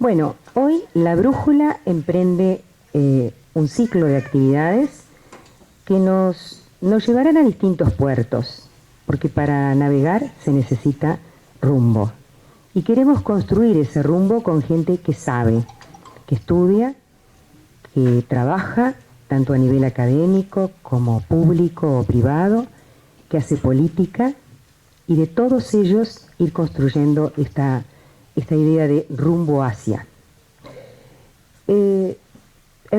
Bueno, hoy la Brújula emprende un ciclo de actividades que nos llevarán a distintos puertos, porque para navegar se necesita rumbo. Y queremos construir ese rumbo con gente que sabe, que estudia, que trabaja tanto a nivel académico como público o privado, que hace política, y de todos ellos ir construyendo esta idea de rumbo hacia. El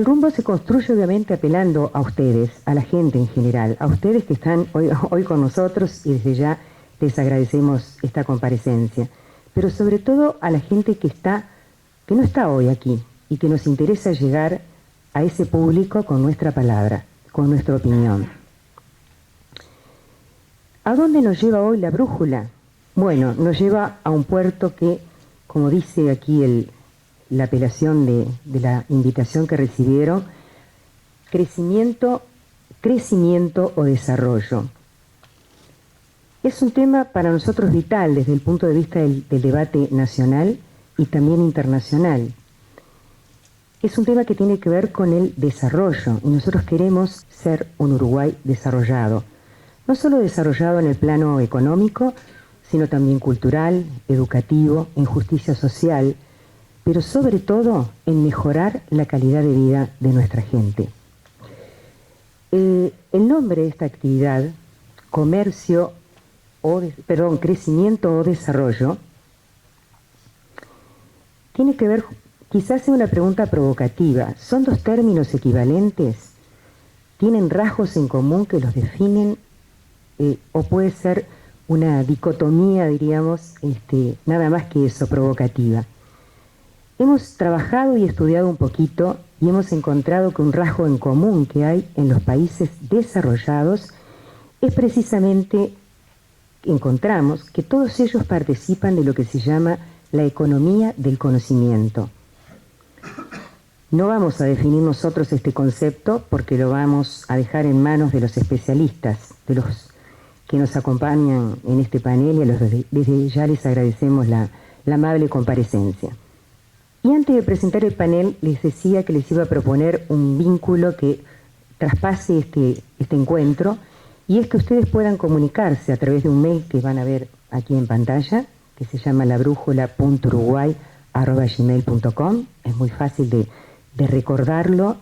rumbo se construye obviamente apelando a ustedes, a la gente en general, a ustedes que están hoy con nosotros, y desde ya les agradecemos esta comparecencia, pero sobre todo a la gente que no está hoy aquí y que nos interesa llegar a ese público con nuestra palabra, con nuestra opinión. ¿A dónde nos lleva hoy la Brújula? Bueno, nos lleva a un puerto que, como dice aquí la apelación de la invitación que recibieron, crecimiento o desarrollo. Es un tema para nosotros vital desde el punto de vista del debate nacional y también internacional. Es un tema que tiene que ver con el desarrollo, y nosotros queremos ser un Uruguay desarrollado. No solo desarrollado en el plano económico, sino también cultural, educativo, en justicia social, pero sobre todo en mejorar la calidad de vida de nuestra gente. El nombre de esta actividad, crecimiento o desarrollo, tiene que ver, quizás sea una pregunta provocativa, ¿son dos términos equivalentes? ¿Tienen rasgos en común que los definen? ¿O puede ser una dicotomía, diríamos, nada más que eso, provocativa? Hemos trabajado y estudiado un poquito y hemos encontrado que un rasgo en común que hay en los países desarrollados es precisamente, encontramos que todos ellos participan de lo que se llama la economía del conocimiento. No vamos a definir nosotros este concepto porque lo vamos a dejar en manos de los especialistas, de los que nos acompañan en este panel, y a los desde ya les agradecemos la amable comparecencia. Y antes de presentar el panel, les decía que les iba a proponer un vínculo que traspase este encuentro, y es que ustedes puedan comunicarse a través de un mail que van a ver aquí en pantalla, que se llama labrújula.uruguay@gmail.com. Es muy fácil de recordarlo,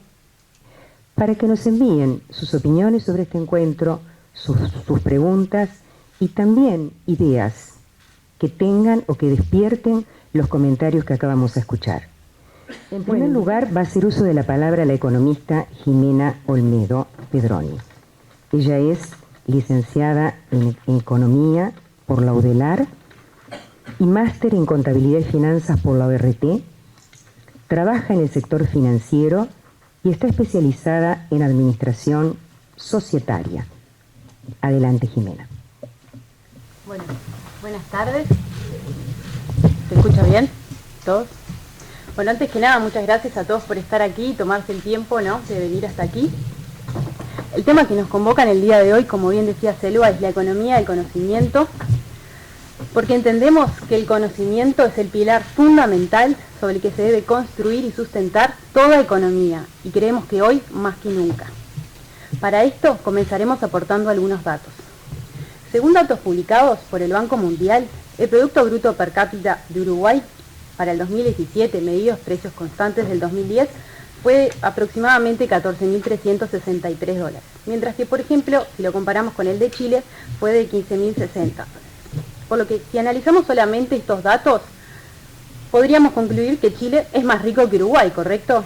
para que nos envíen sus opiniones sobre este encuentro, sus preguntas y también ideas que tengan o que despierten los comentarios que acabamos de escuchar. En primer lugar, va a hacer uso de la palabra la economista Jimena Olmedo Pedroni. Ella es licenciada en Economía por la UDELAR y máster en Contabilidad y Finanzas por la ORT. Trabaja en el sector financiero y está especializada en Administración Societaria. Adelante, Jimena. Bueno, buenas tardes. ¿Se escucha bien? ¿Todos? Bueno, antes que nada, muchas gracias a todos por estar aquí y tomarse el tiempo, ¿no?, de venir hasta aquí. El tema que nos convoca en el día de hoy, como bien decía Selva, es la economía del conocimiento, porque entendemos que el conocimiento es el pilar fundamental sobre el que se debe construir y sustentar toda economía, y creemos que hoy más que nunca. Para esto comenzaremos aportando algunos datos. Según datos publicados por el Banco Mundial, el Producto Bruto Per Cápita de Uruguay para el 2017, medidos precios constantes del 2010, fue aproximadamente $14.363, mientras que, por ejemplo, si lo comparamos con el de Chile, fue de $15.060. Por lo que, si analizamos solamente estos datos, podríamos concluir que Chile es más rico que Uruguay, ¿correcto?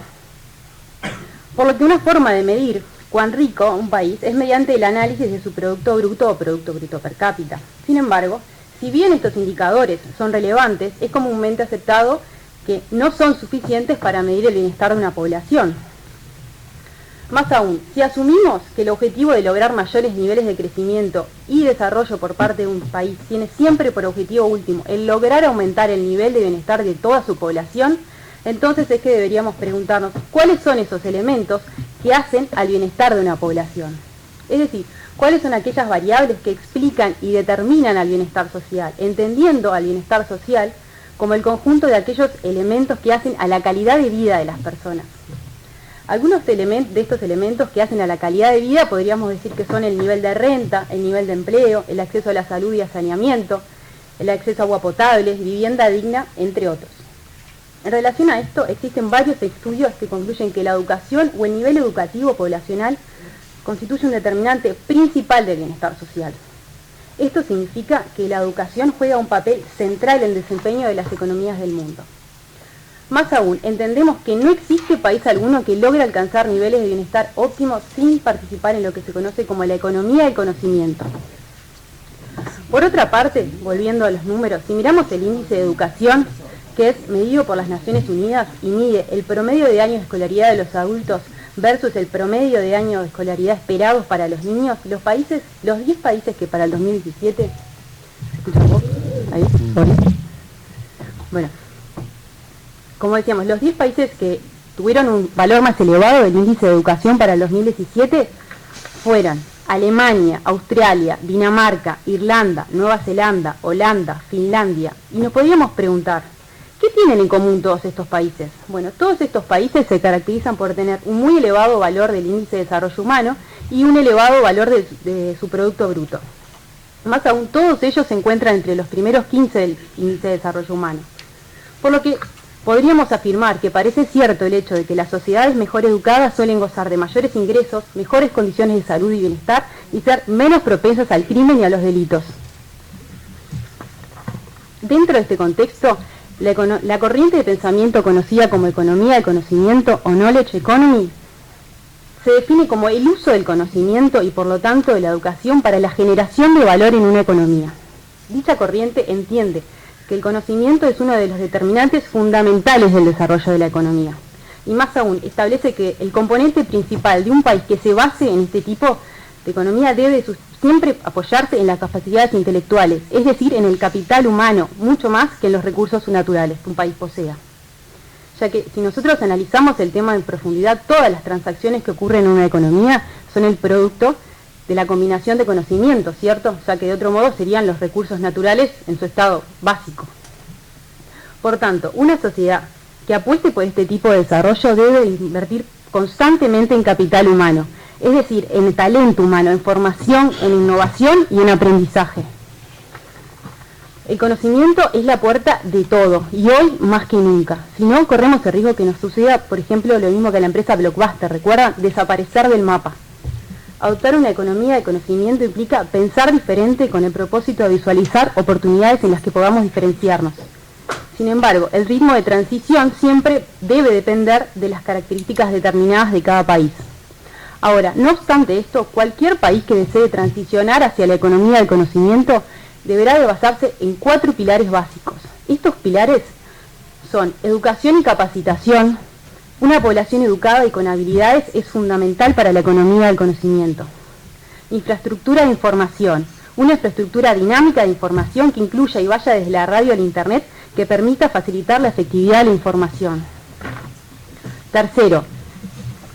Por lo que una forma de medir cuán rico un país es mediante el análisis de su Producto Bruto o Producto Bruto Per Cápita. Sin embargo, si bien estos indicadores son relevantes, es comúnmente aceptado que no son suficientes para medir el bienestar de una población. Más aún, si asumimos que el objetivo de lograr mayores niveles de crecimiento y desarrollo por parte de un país tiene siempre por objetivo último el lograr aumentar el nivel de bienestar de toda su población, entonces es que deberíamos preguntarnos cuáles son esos elementos que hacen al bienestar de una población. Es decir, cuáles son aquellas variables que explican y determinan al bienestar social, entendiendo al bienestar social como el conjunto de aquellos elementos que hacen a la calidad de vida de las personas. Algunos de estos elementos que hacen a la calidad de vida podríamos decir que son el nivel de renta, el nivel de empleo, el acceso a la salud y a saneamiento, el acceso a agua potable, vivienda digna, entre otros. En relación a esto, existen varios estudios que concluyen que la educación o el nivel educativo poblacional constituye un determinante principal del bienestar social. Esto significa que la educación juega un papel central en el desempeño de las economías del mundo. Más aún, entendemos que no existe país alguno que logre alcanzar niveles de bienestar óptimos sin participar en lo que se conoce como la economía del conocimiento. Por otra parte, volviendo a los números, si miramos el índice de educación, que es medido por las Naciones Unidas y mide el promedio de años de escolaridad de los adultos versus el promedio de años de escolaridad esperados para los niños, los 10 países que para el 2017... ¿Se escucha un poco? Ahí, bueno, como decíamos, los 10 países que tuvieron un valor más elevado del índice de educación para el 2017 fueron Alemania, Australia, Dinamarca, Irlanda, Nueva Zelanda, Holanda, Finlandia. Y nos podríamos preguntar, ¿qué tienen en común todos estos países? Bueno, todos estos países se caracterizan por tener un muy elevado valor del índice de desarrollo humano y un elevado valor de su Producto Bruto. Más aún, todos ellos se encuentran entre los primeros 15 del índice de desarrollo humano. Por lo que podríamos afirmar que parece cierto el hecho de que las sociedades mejor educadas suelen gozar de mayores ingresos, mejores condiciones de salud y bienestar y ser menos propensas al crimen y a los delitos. Dentro de este contexto, la corriente de pensamiento conocida como economía del conocimiento o knowledge economy se define como el uso del conocimiento y por lo tanto de la educación para la generación de valor en una economía. Dicha corriente entiende que el conocimiento es uno de los determinantes fundamentales del desarrollo de la economía. Y más aún, establece que el componente principal de un país que se base en este tipo de economía debe siempre apoyarse en las capacidades intelectuales, es decir, en el capital humano, mucho más que en los recursos naturales que un país posea. Ya que si nosotros analizamos el tema en profundidad, todas las transacciones que ocurren en una economía son el producto de la combinación de conocimientos, ¿cierto? O sea que de otro modo serían los recursos naturales en su estado básico. Por tanto, una sociedad que apueste por este tipo de desarrollo debe invertir constantemente en capital humano, es decir, en talento humano, en formación, en innovación y en aprendizaje. El conocimiento es la puerta de todo, y hoy más que nunca. Si no, corremos el riesgo que nos suceda, por ejemplo, lo mismo que a la empresa Blockbuster, ¿recuerdan? Desaparecer del mapa. Adoptar una economía de conocimiento implica pensar diferente con el propósito de visualizar oportunidades en las que podamos diferenciarnos. Sin embargo, el ritmo de transición siempre debe depender de las características determinadas de cada país. Ahora, no obstante esto, cualquier país que desee transicionar hacia la economía del conocimiento deberá de basarse en 4 pilares básicos. Estos pilares son educación y capacitación. Una población educada y con habilidades es fundamental para la economía del conocimiento. Infraestructura de información. Una infraestructura dinámica de información que incluya y vaya desde la radio al internet que permita facilitar la efectividad de la información. Tercero,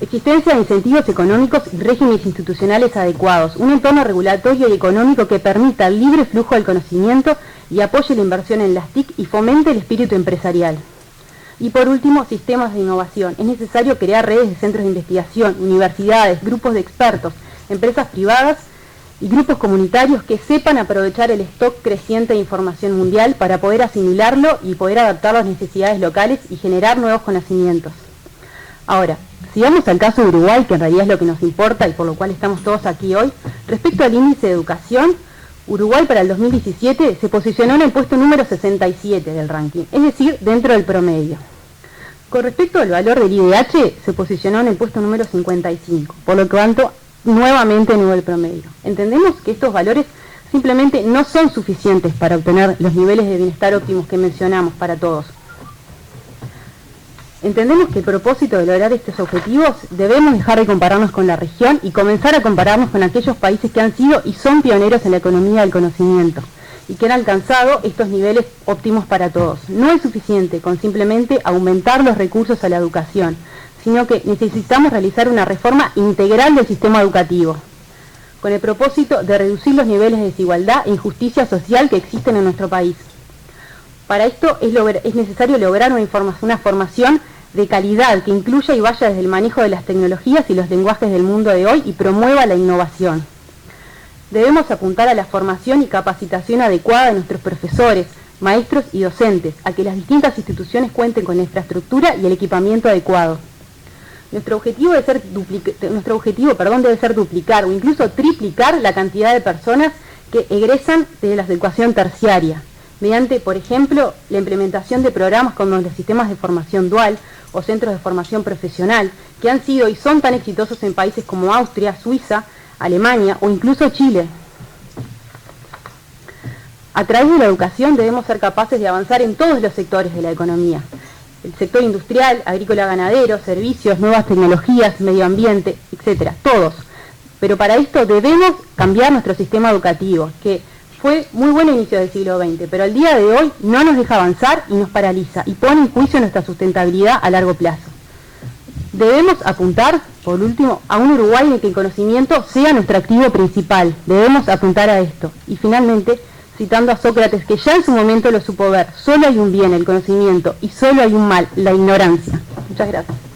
existencia de incentivos económicos y regímenes institucionales adecuados. Un entorno regulatorio y económico que permita el libre flujo del conocimiento y apoye la inversión en las TIC y fomente el espíritu empresarial. Y por último, sistemas de innovación. Es necesario crear redes de centros de investigación, universidades, grupos de expertos, empresas privadas y grupos comunitarios que sepan aprovechar el stock creciente de información mundial para poder asimilarlo y poder adaptarlo a las necesidades locales y generar nuevos conocimientos. Ahora, si vamos al caso de Uruguay, que en realidad es lo que nos importa y por lo cual estamos todos aquí hoy, respecto al índice de educación, Uruguay para el 2017 se posicionó en el puesto número 67 del ranking, es decir, dentro del promedio. Con respecto al valor del IDH, se posicionó en el puesto número 55, por lo tanto, nuevamente en el promedio. Entendemos que estos valores simplemente no son suficientes para obtener los niveles de bienestar óptimos que mencionamos para todos. Entendemos que el propósito de lograr estos objetivos debemos dejar de compararnos con la región y comenzar a compararnos con aquellos países que han sido y son pioneros en la economía del conocimiento y que han alcanzado estos niveles óptimos para todos. No es suficiente con simplemente aumentar los recursos a la educación, sino que necesitamos realizar una reforma integral del sistema educativo, con el propósito de reducir los niveles de desigualdad e injusticia social que existen en nuestro país. Para esto es necesario lograr una formación de calidad que incluya y vaya desde el manejo de las tecnologías y los lenguajes del mundo de hoy y promueva la innovación. Debemos apuntar a la formación y capacitación adecuada de nuestros profesores, maestros y docentes, a que las distintas instituciones cuenten con la infraestructura y el equipamiento adecuado. Nuestro objetivo debe ser duplicar o incluso triplicar la cantidad de personas que egresan de la educación terciaria, mediante, por ejemplo, la implementación de programas como los sistemas de formación dual o centros de formación profesional, que han sido y son tan exitosos en países como Austria, Suiza, Alemania o incluso Chile. A través de la educación debemos ser capaces de avanzar en todos los sectores de la economía. El sector industrial, agrícola, ganadero, servicios, nuevas tecnologías, medio ambiente, etcétera, todos. Pero para esto debemos cambiar nuestro sistema educativo, que fue muy bueno a inicios del siglo XX, pero al día de hoy no nos deja avanzar y nos paraliza y pone en juicio nuestra sustentabilidad a largo plazo. Debemos apuntar, por último, a un Uruguay en el que el conocimiento sea nuestro activo principal. Debemos apuntar a esto. Y finalmente, citando a Sócrates, que ya en su momento lo supo ver, solo hay un bien, el conocimiento, y solo hay un mal, la ignorancia. Muchas gracias.